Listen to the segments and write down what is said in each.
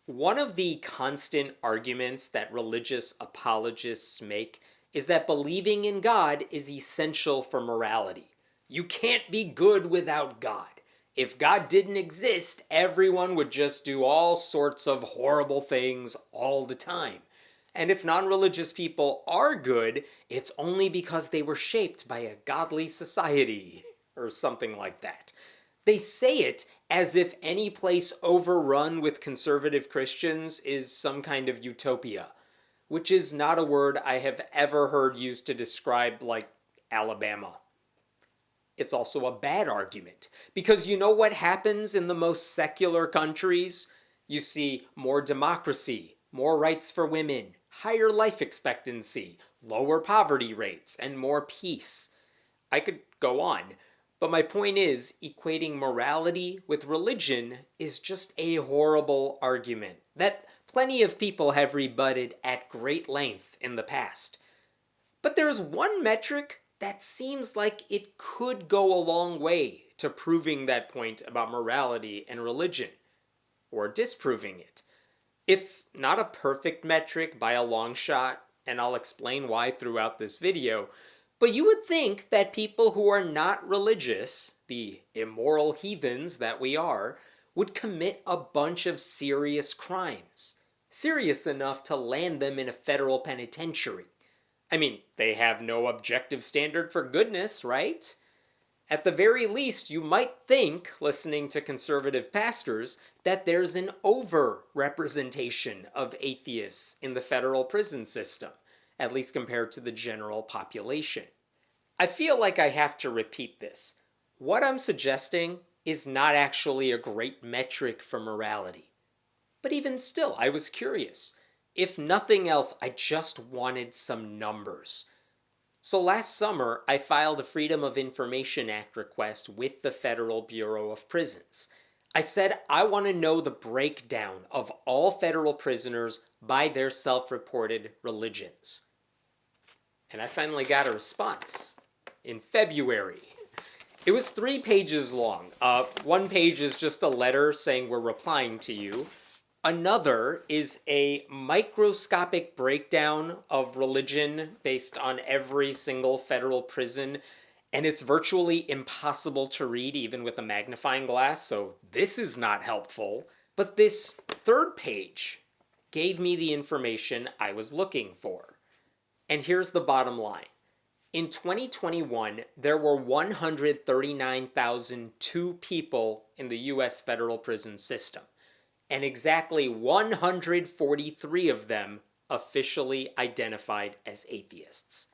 One of the constant arguments that religious apologists make is that believing in God is essential for morality. You can't be good without God. If God didn't exist, everyone would just do all sorts of horrible things all the time. And if non religious people are good, it's only because they were shaped by a godly society, or something like that. They say it as if any place overrun with conservative Christians is some kind of utopia, which is not a word I have ever heard used to describe, like, Alabama. It's also a bad argument, because you know what happens in the most secular countries? You see more democracy, more rights for women, higher life expectancy, lower poverty rates, and more peace. I could go on, but my point is, equating morality with religion is just a horrible argument that plenty of people have rebutted at great length in the past. But there's one metric that seems like it could go a long way to proving that point about morality and religion, or disproving it. It's not a perfect metric by a long shot, and I'll explain why throughout this video, but you would think that people who are not religious, the immoral heathens that we are, would commit a bunch of serious crimes. Serious enough to land them in a federal penitentiary. I mean, they have no objective standard for goodness, right? At the very least, you might think, listening to conservative pastors, that there's an over-representation of atheists in the federal prison system, at least compared to the general population. I feel like I have to repeat this. What I'm suggesting is not actually a great metric for morality. But even still, I was curious. If nothing else, I just wanted some numbers. So last summer, I filed a Freedom of Information Act request with the Federal Bureau of Prisons. I said I want to know the breakdown of all federal prisoners by their self-reported religions. And I finally got a response in February. It was 3 pages long. One page is just a letter saying we're replying to you. Another is a microscopic breakdown of religion based on every single federal prison, and it's virtually impossible to read even with a magnifying glass, so this is not helpful. But this third page gave me the information I was looking for. And here's the bottom line. In 2021, there were 139,002 people in the US federal prison system, and exactly 143 of them officially identified as atheists.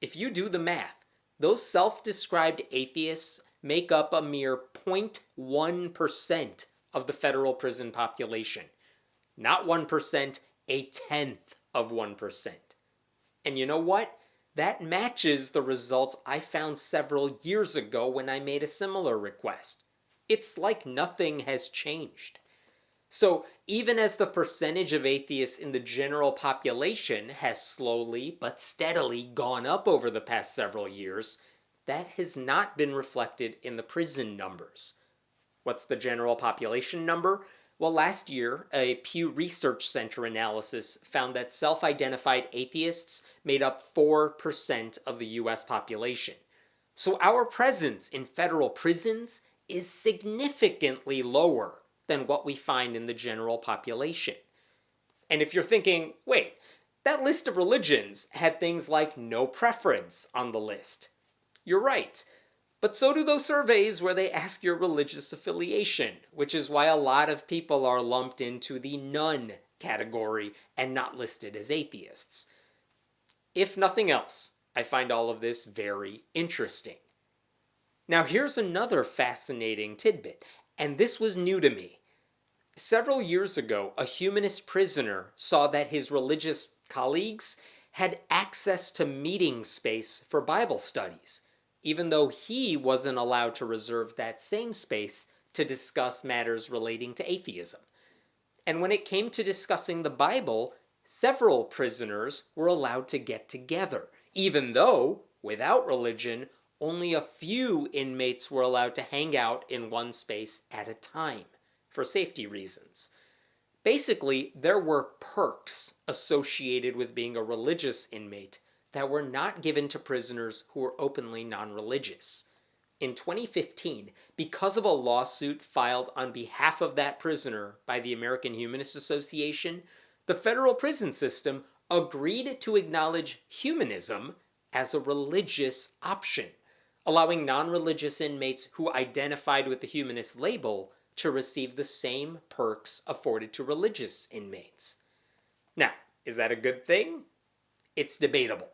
If you do the math, those self-described atheists make up a mere 0.1% of the federal prison population. Not 1%, a tenth of 1%. And you know what? That matches the results I found several years ago when I made a similar request. It's like nothing has changed. So even as the percentage of atheists in the general population has slowly but steadily gone up over the past several years, that has not been reflected in the prison numbers. What's the general population number? Well, last year, a Pew Research Center analysis found that self-identified atheists made up 4% of the US population. So our presence in federal prisons is significantly lower than what we find in the general population. And if you're thinking, wait, that list of religions had things like no preference on the list. You're right. But so do those surveys where they ask your religious affiliation, which is why a lot of people are lumped into the none category and not listed as atheists. If nothing else, I find all of this very interesting. Now here's another fascinating tidbit, and this was new to me. Several years ago, a humanist prisoner saw that his religious colleagues had access to meeting space for Bible studies, even though he wasn't allowed to reserve that same space to discuss matters relating to atheism. And when it came to discussing the Bible, several prisoners were allowed to get together, even though, without religion, only a few inmates were allowed to hang out in one space at a time, for safety reasons. Basically, there were perks associated with being a religious inmate that were not given to prisoners who were openly non-religious. In 2015, because of a lawsuit filed on behalf of that prisoner by the American Humanist Association, the federal prison system agreed to acknowledge humanism as a religious option, allowing non-religious inmates who identified with the humanist label to receive the same perks afforded to religious inmates. Now, is that a good thing? It's debatable.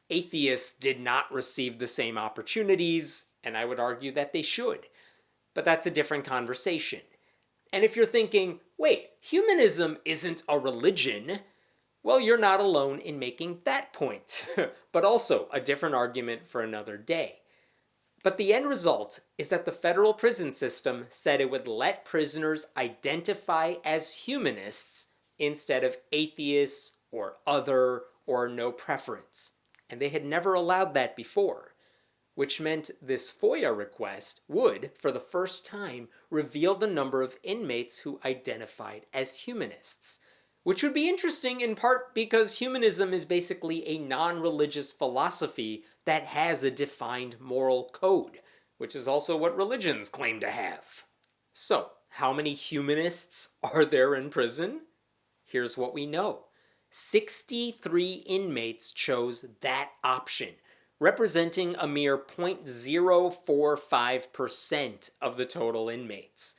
Atheists did not receive the same opportunities, and I would argue that they should. But that's a different conversation. And if you're thinking, wait, humanism isn't a religion, well, you're not alone in making that point, but also a different argument for another day. But the end result is that the federal prison system said it would let prisoners identify as humanists instead of atheists or other or no preference. And they had never allowed that before, which meant this FOIA request would, for the first time, reveal the number of inmates who identified as humanists. Which would be interesting in part because humanism is basically a non-religious philosophy that has a defined moral code, which is also what religions claim to have. So, how many humanists are there in prison? Here's what we know. 63 inmates chose that option, representing a mere 0.045% of the total inmates.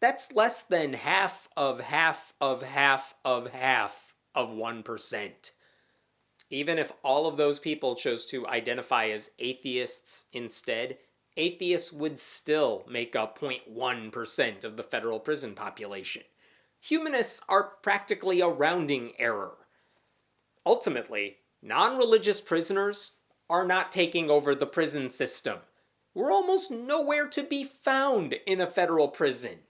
That's less than half of 1%. Even if all of those people chose to identify as atheists instead, atheists would still make up 0.1% of the federal prison population. Humanists are practically a rounding error. Ultimately, non-religious prisoners are not taking over the prison system. We're almost nowhere to be found in a federal prison.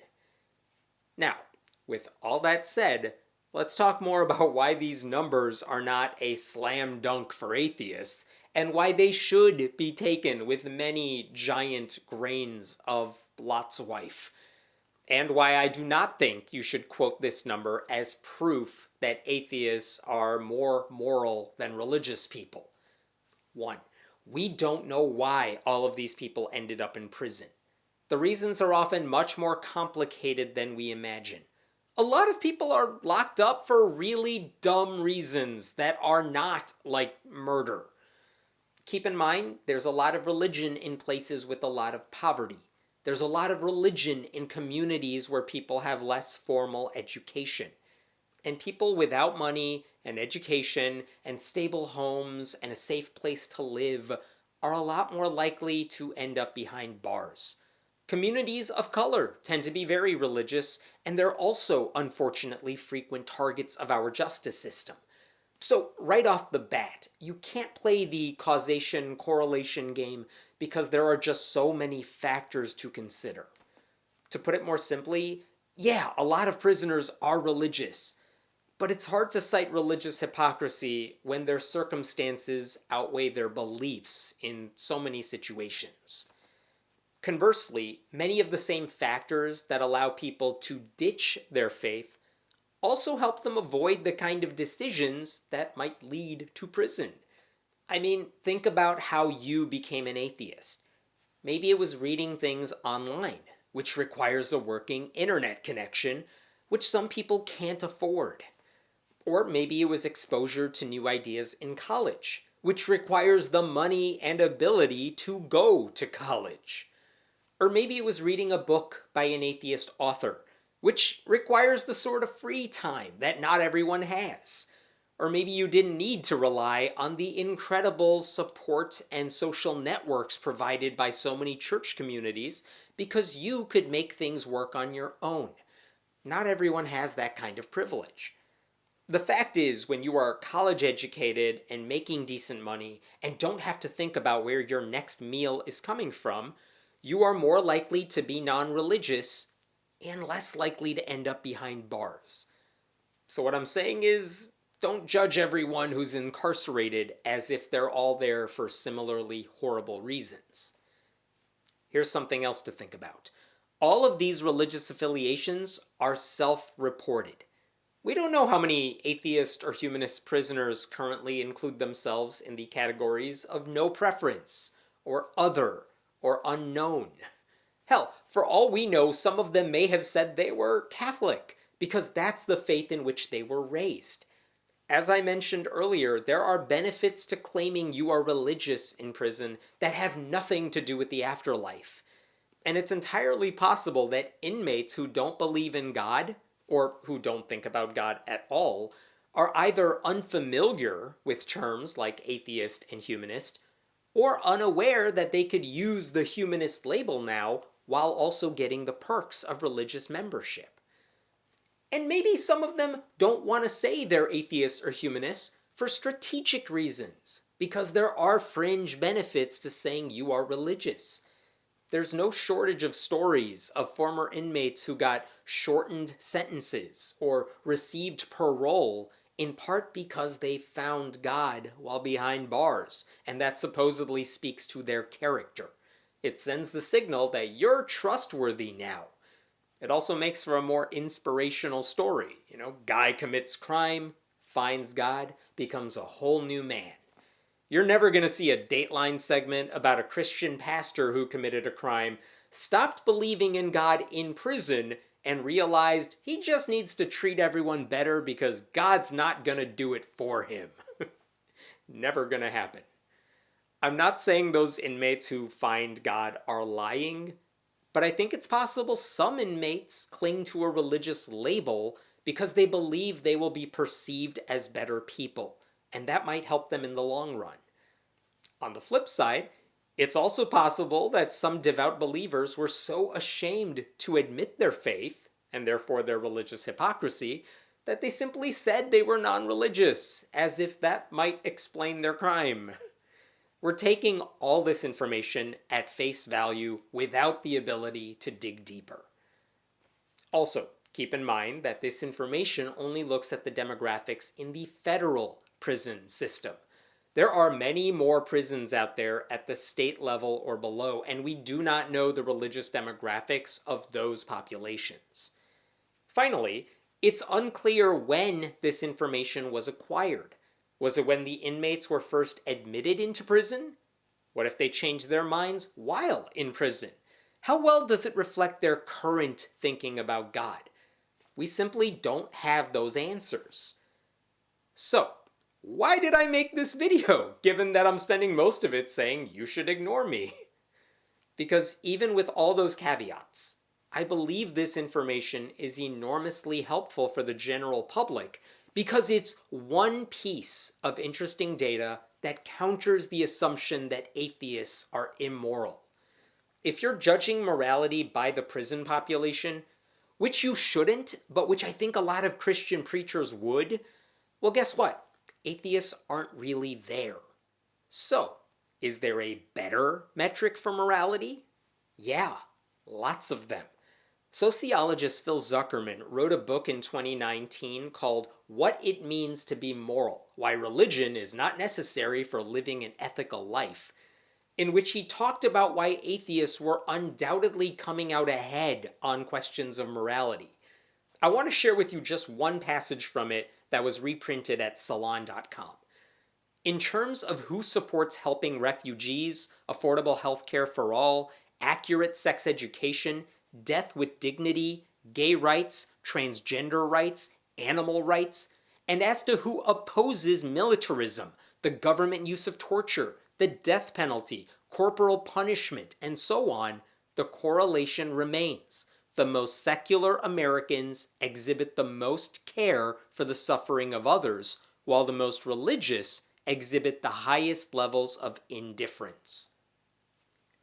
Now, with all that said, let's talk more about why these numbers are not a slam dunk for atheists, and why they should be taken with many giant grains of Lot's wife. And why I do not think you should quote this number as proof that atheists are more moral than religious people. 1. We don't know why all of these people ended up in prison. The reasons are often much more complicated than we imagine. A lot of people are locked up for really dumb reasons that are not like murder. Keep in mind, there's a lot of religion in places with a lot of poverty. There's a lot of religion in communities where people have less formal education. And people without money and education and stable homes and a safe place to live are a lot more likely to end up behind bars. Communities of color tend to be very religious, and they're also, unfortunately, frequent targets of our justice system. So, right off the bat, you can't play the causation-correlation game because there are just so many factors to consider. To put it more simply, yeah, a lot of prisoners are religious, but it's hard to cite religious hypocrisy when their circumstances outweigh their beliefs in so many situations. Conversely, many of the same factors that allow people to ditch their faith also help them avoid the kind of decisions that might lead to prison. I mean, think about how you became an atheist. Maybe it was reading things online, which requires a working internet connection, which some people can't afford. Or maybe it was exposure to new ideas in college, which requires the money and ability to go to college. Or maybe it was reading a book by an atheist author, which requires the sort of free time that not everyone has. Or maybe you didn't need to rely on the incredible support and social networks provided by so many church communities because you could make things work on your own. Not everyone has that kind of privilege. The fact is, when you are college educated and making decent money and don't have to think about where your next meal is coming from, you are more likely to be non-religious and less likely to end up behind bars. So what I'm saying is, don't judge everyone who's incarcerated as if they're all there for similarly horrible reasons. Here's something else to think about. All of these religious affiliations are self-reported. We don't know how many atheist or humanist prisoners currently include themselves in the categories of no preference, or other, or unknown. Hell, for all we know, some of them may have said they were Catholic, because that's the faith in which they were raised. As I mentioned earlier, there are benefits to claiming you are religious in prison that have nothing to do with the afterlife. And it's entirely possible that inmates who don't believe in God, or who don't think about God at all, are either unfamiliar with terms like atheist and humanist, or unaware that they could use the humanist label now while also getting the perks of religious membership. And maybe some of them don't want to say they're atheists or humanists for strategic reasons, because there are fringe benefits to saying you are religious. There's no shortage of stories of former inmates who got shortened sentences or received parole in part because they found God while behind bars, and that supposedly speaks to their character. It sends the signal that you're trustworthy now. It also makes for a more inspirational story. Guy commits crime, finds God, becomes a whole new man. You're never going to see a Dateline segment about a Christian pastor who committed a crime, stopped believing in God in prison, and realized he just needs to treat everyone better because God's not going to do it for him. Never going to happen. I'm not saying those inmates who find God are lying, but I think it's possible some inmates cling to a religious label because they believe they will be perceived as better people, and that might help them in the long run. On the flip side, it's also possible that some devout believers were so ashamed to admit their faith, and therefore their religious hypocrisy, that they simply said they were non-religious, as if that might explain their crime. We're taking all this information at face value without the ability to dig deeper. Also, keep in mind that this information only looks at the demographics in the federal prison system. There are many more prisons out there at the state level or below, and we do not know the religious demographics of those populations. Finally, it's unclear when this information was acquired. Was it when the inmates were first admitted into prison? What if they changed their minds while in prison? How well does it reflect their current thinking about God? We simply don't have those answers. So, why did I make this video, given that I'm spending most of it saying you should ignore me? Because even with all those caveats, I believe this information is enormously helpful for the general public because it's one piece of interesting data that counters the assumption that atheists are immoral. If you're judging morality by the prison population, which you shouldn't, but which I think a lot of Christian preachers would, well, guess what? Atheists aren't really there. So, is there a better metric for morality? Yeah, lots of them. Sociologist Phil Zuckerman wrote a book in 2019 called What It Means to Be Moral: Why Religion is Not Necessary for Living an Ethical Life, in which he talked about why atheists were undoubtedly coming out ahead on questions of morality. I want to share with you just one passage from it that was reprinted at Salon.com. In terms of who supports helping refugees, affordable health care for all, accurate sex education, death with dignity, gay rights, transgender rights, animal rights, and as to who opposes militarism, the government use of torture, the death penalty, corporal punishment, and so on, the correlation remains. The most secular Americans exhibit the most care for the suffering of others, while the most religious exhibit the highest levels of indifference.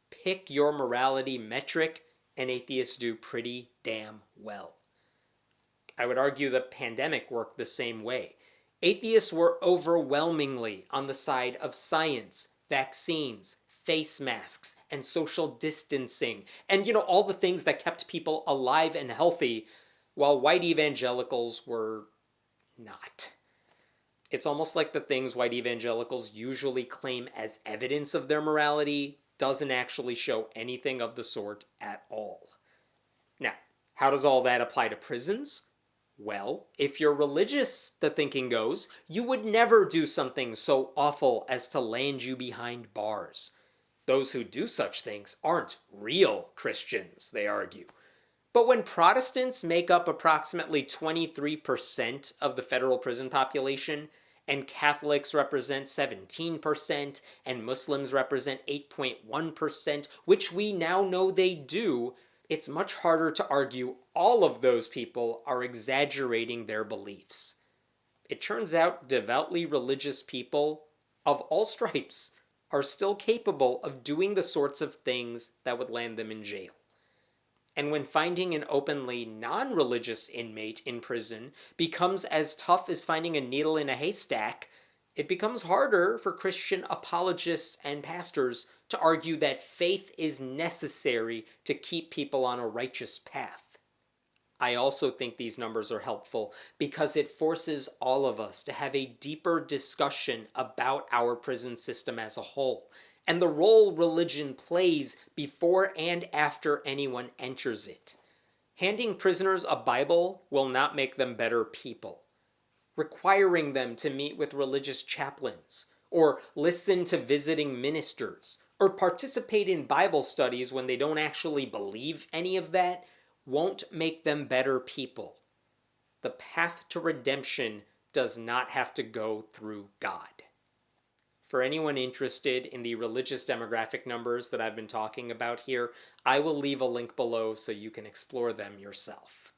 Pick your morality metric, and atheists do pretty damn well. I would argue the pandemic worked the same way. Atheists were overwhelmingly on the side of science, vaccines, face masks, and social distancing, and all the things that kept people alive and healthy, while white evangelicals were not. It's almost like the things white evangelicals usually claim as evidence of their morality doesn't actually show anything of the sort at all. Now, how does all that apply to prisons? Well, if you're religious, the thinking goes, you would never do something so awful as to land you behind bars. Those who do such things aren't real Christians, they argue. But when Protestants make up approximately 23% of the federal prison population, and Catholics represent 17%, and Muslims represent 8.1%, which we now know they do, it's much harder to argue all of those people are exaggerating their beliefs. It turns out devoutly religious people of all stripes are still capable of doing the sorts of things that would land them in jail. And when finding an openly non-religious inmate in prison becomes as tough as finding a needle in a haystack, it becomes harder for Christian apologists and pastors to argue that faith is necessary to keep people on a righteous path. I also think these numbers are helpful because it forces all of us to have a deeper discussion about our prison system as a whole and the role religion plays before and after anyone enters it. Handing prisoners a Bible will not make them better people. Requiring them to meet with religious chaplains, or listen to visiting ministers, or participate in Bible studies when they don't actually believe any of that, won't make them better people. The path to redemption does not have to go through God. For anyone interested in the religious demographic numbers that I've been talking about here, I will leave a link below so you can explore them yourself.